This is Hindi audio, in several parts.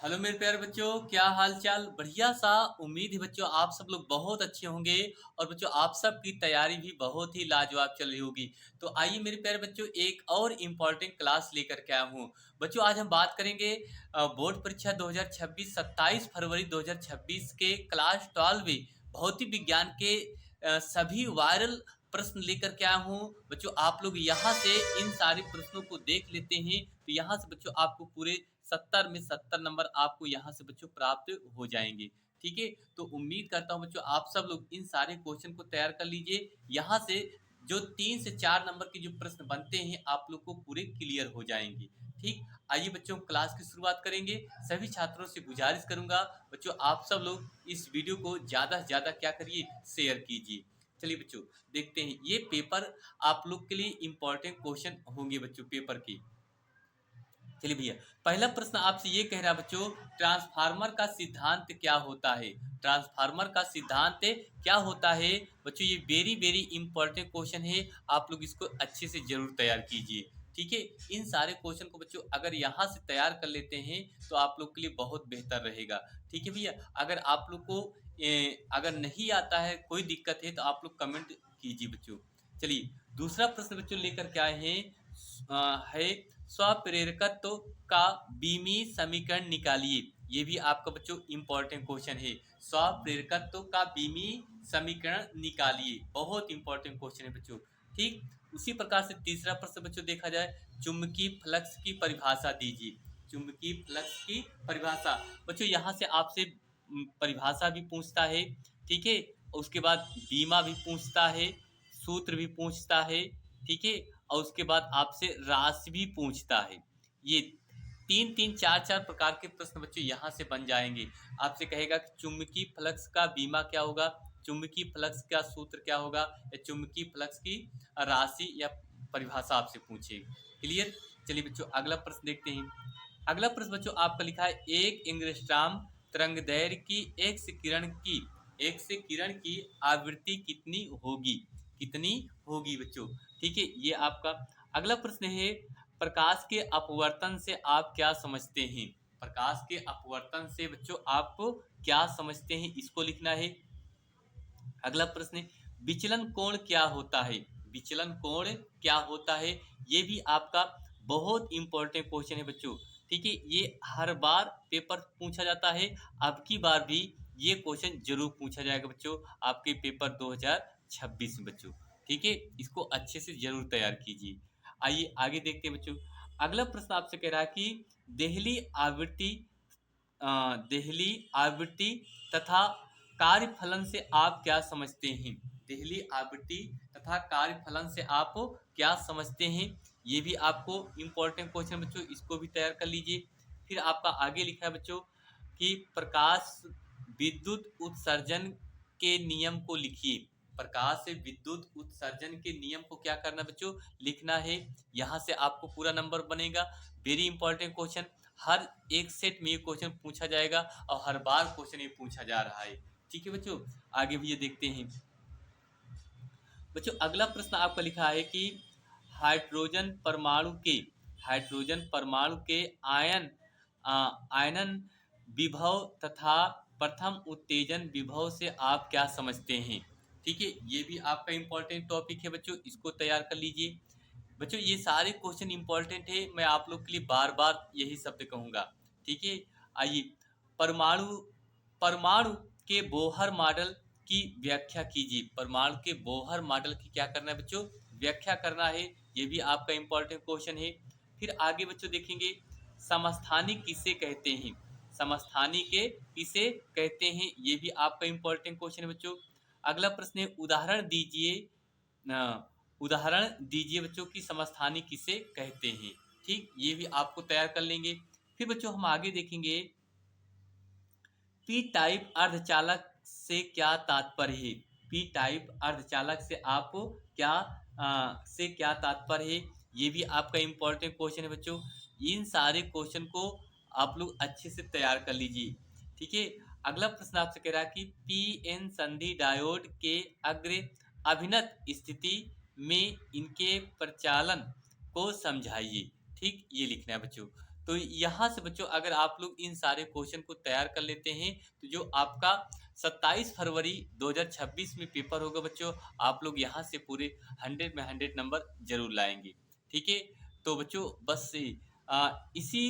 हेलो मेरे प्यारे बच्चों, क्या हाल चाल। बढ़िया सा। उम्मीद है बच्चों आप सब लोग बहुत अच्छे होंगे और बच्चों आप सब की तैयारी भी बहुत ही लाजवाब चल रही होगी। तो आइए मेरे प्यारे बच्चों, एक और इम्पॉर्टेंट क्लास लेकर के आया हूँ। बच्चों आज हम बात करेंगे बोर्ड परीक्षा 2026 27 फरवरी 2026 के क्लास 12 भौतिक विज्ञान के सभी वायरल प्रश्न लेकर के आया हूँ। बच्चों आप लोग यहाँ से इन सारे प्रश्नों को देख लेते हैं, तो यहाँ से बच्चों आपको पूरे 70 में 70 नंबर आपको यहाँ से बच्चों प्राप्त हो जाएंगे। ठीक है, तो उम्मीद करता हूँ बच्चों आप सब लोग इन सारे क्वेश्चन को तैयार कर लीजिए। यहाँ से जो 3 से 4 नंबर के जो प्रश्न बनते हैं आप लोग को पूरे क्लियर हो जाएंगे। ठीक, आइए बच्चों क्लास की शुरुआत करेंगे। सभी छात्रों से गुजारिश करूंगा बच्चों आप सब लोग इस वीडियो को ज़्यादा से ज़्यादा क्या करिए, शेयर कीजिए। चलिए बच्चों देखते हैं, ये पेपर आप लोग के लिए इम्पोर्टेंट क्वेश्चन होंगे बच्चों पेपर की। चलिए भैया, पहला प्रश्न आपसे ये कह रहा है बच्चों, ट्रांसफार्मर का सिद्धांत क्या होता है। ट्रांसफार्मर का सिद्धांत क्या होता है बच्चों, ये वेरी वेरी इंपॉर्टेंट क्वेश्चन है। आप लोग इसको अच्छे से जरूर तैयार कीजिए। ठीक है, इन सारे क्वेश्चन को बच्चों अगर यहाँ से तैयार कर लेते हैं तो आप लोग के लिए बहुत बेहतर रहेगा। ठीक है भैया, अगर आप लोग को अगर नहीं आता है, कोई दिक्कत है तो आप लोग कमेंट कीजिए बच्चों। चलिए दूसरा प्रश्न बच्चों लेकर के आए हैं, है स्वप्रेरकत्व का बीमीय समीकरण निकालिए। ये भी आपका बच्चों इंपॉर्टेंट क्वेश्चन है। स्वप्रेरकत्व का बीमीय समीकरण निकालिए, बहुत इंपॉर्टेंट क्वेश्चन है बच्चों। ठीक, उसी प्रकार से तीसरा प्रश्न बच्चों देखा जाए, चुंबकीय फ्लक्स की परिभाषा दीजिए। चुंबकीय फ्लक्स की परिभाषा बच्चों यहाँ से आपसे परिभाषा भी पूछता है। ठीक है, उसके बाद बीमा भी पूछता है, सूत्र भी पूछता है। ठीक है, और उसके बाद आपसे राशि भी पूछता है। ये तीन तीन चार चार प्रकार के प्रश्न बच्चों यहाँ से बन जाएंगे। आपसे कहेगा कि चुंबकीय फ्लक्स का बीमा क्या होगा, चुंबकीय फ्लक्स का सूत्र क्या होगा, या चुंबकीय फ्लक्स की राशि या परिभाषा आपसे पूछे। क्लियर। चलिए बच्चों अगला प्रश्न देखते हैं। अगला प्रश्न बच्चों आपका लिखा है, एक एंगस्ट्रॉम तरंगदैर्घ्य की एक्स किरण की आवृत्ति कितनी होगी, कितनी होगी बच्चों। ठीक है, ये आपका अगला प्रश्न है, प्रकाश के अपवर्तन से आप क्या समझते हैं। प्रकाश के अपवर्तन से बच्चों आप क्या समझते हैं, इसको लिखना है। अगला प्रश्न है, विचलन कोण क्या होता है। विचलन कोण क्या होता है, ये भी आपका बहुत इंपॉर्टेंट क्वेश्चन है बच्चों। ठीक है, ये हर बार पेपर पूछा जाता है, अब की बार भी ये क्वेश्चन जरूर पूछा जाएगा बच्चों आपके पेपर 2026 में बच्चों। ठीक है, इसको अच्छे से जरूर तैयार कीजिए। आइए आगे देखते हैं बच्चों। अगला प्रश्न आपसे कह रहा है कि देहली आवृत्ति देहली आवृत्ति तथा कार्यफलन से आप क्या समझते हैं। देहली आवृत्ति तथा कार्यफलन से आप क्या समझते हैं, ये भी आपको इम्पोर्टेंट क्वेश्चन बच्चों, इसको भी तैयार कर लीजिए। फिर आपका आगे लिखा है बच्चों कि प्रकाश विद्युत उत्सर्जन के नियम को लिखिए। प्रकाश से विद्युत उत्सर्जन के नियम को क्या करना बच्चों, लिखना है। यहाँ से आपको पूरा नंबर बनेगा। वेरी इंपॉर्टेंट क्वेश्चन, हर एक सेट में ये क्वेश्चन पूछा जाएगा और हर बार क्वेश्चन ये पूछा जा रहा है। ठीक है बच्चों, आगे भी ये देखते हैं। बच्चों अगला प्रश्न आपका लिखा है कि हाइड्रोजन परमाणु के हाइड्रोजन परमाणु के आयन आयनन विभव तथा प्रथम उत्तेजन विभव से आप क्या समझते हैं। ठीक है, ये भी आपका इंपॉर्टेंट टॉपिक है बच्चों, इसको तैयार कर लीजिए। बच्चों ये सारे क्वेश्चन इंपॉर्टेंट है, मैं आप लोग के लिए बार बार यही शब्द कहूंगा। ठीक है, आइए परमाणु परमाणु के बोहर मॉडल की व्याख्या कीजिए। परमाणु के बोहर मॉडल की क्या करना है बच्चों, व्याख्या करना है। ये भी आपका इंपॉर्टेंट क्वेश्चन है। फिर आगे बच्चों देखेंगे, समस्थानी किसे कहते हैं। समस्थानी के किसे कहते हैं, ये भी आपका इंपॉर्टेंट क्वेश्चन है बच्चों। अगला प्रश्न है, उदाहरण दीजिए उदाहरण दीजिए बच्चों की समस्थानी किसे कहते हैं। ठीक, ये भी आपको तैयार कर लेंगे। फिर बच्चों हम आगे देखेंगे, पी टाइप अर्धचालक से क्या तात्पर्य है। पी टाइप अर्धचालक से आप क्या तात्पर्य है, ये भी आपका इंपॉर्टेंट क्वेश्चन है बच्चों। इन सारे क्वेश्चन को आप लोग अच्छे से तैयार कर लीजिए। ठीक है, अगला प्रश्न आपसे कह रहा है कि पी एन संधि डायोड के अग्र अभिनत स्थिति में इनके प्रचालन को समझाइए। ठीक, ये लिखना है बच्चों। तो यहाँ से बच्चों अगर आप लोग इन सारे क्वेश्चन को तैयार कर लेते हैं तो जो आपका 27 फरवरी 2026 में पेपर होगा बच्चों, आप लोग यहाँ से पूरे 100 में 100 नंबर जरूर लाएंगे। ठीक है, तो बच्चों बस इसी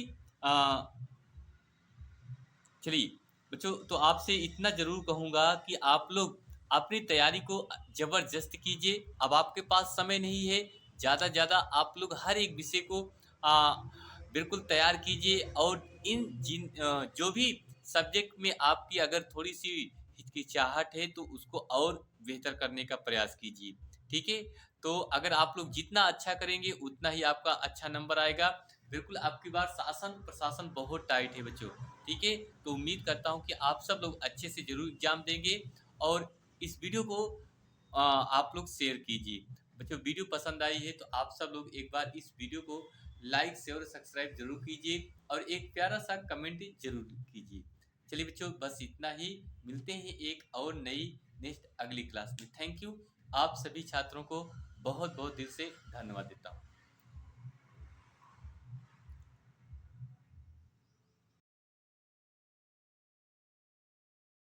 आ, चलिए बच्चों, तो आपसे इतना ज़रूर कहूँगा कि आप लोग अपनी तैयारी को ज़बरदस्त कीजिए। अब आपके पास समय नहीं है, ज़्यादा ज़्यादा आप लोग हर एक विषय को अ, बिल्कुल तैयार कीजिए और जो भी सब्जेक्ट में आपकी अगर थोड़ी-सी हिचकिचाहट है, तो उसको और बेहतर करने का प्रयास कीजिए। ठीक है? तो अगर आप लोग जितना अच्छा करेंगे, उतना ही आपका अच्छा नंबर आएगा। बिल्कुल, आपकी बार शासन-प्रशासन बहुत टाइट है बच्चों। ठीक है, तो उम्मीद करता हूँ कि आप सब लोग अच्छे से जरूर एग्जाम देंगे और इस वीडियो को आप लोग शेयर कीजिए। बच्चों वीडियो पसंद आई है तो आप सब लोग एक बार इस वीडियो को लाइक शेयर और सब्सक्राइब जरूर कीजिए और एक प्यारा सा कमेंट जरूर कीजिए। चलिए बच्चों बस इतना ही, मिलते हैं एक और नई नेक्स्ट अगली क्लास में। थैंक यू, आप सभी छात्रों को बहुत बहुत दिल से धन्यवाद देता हूँ।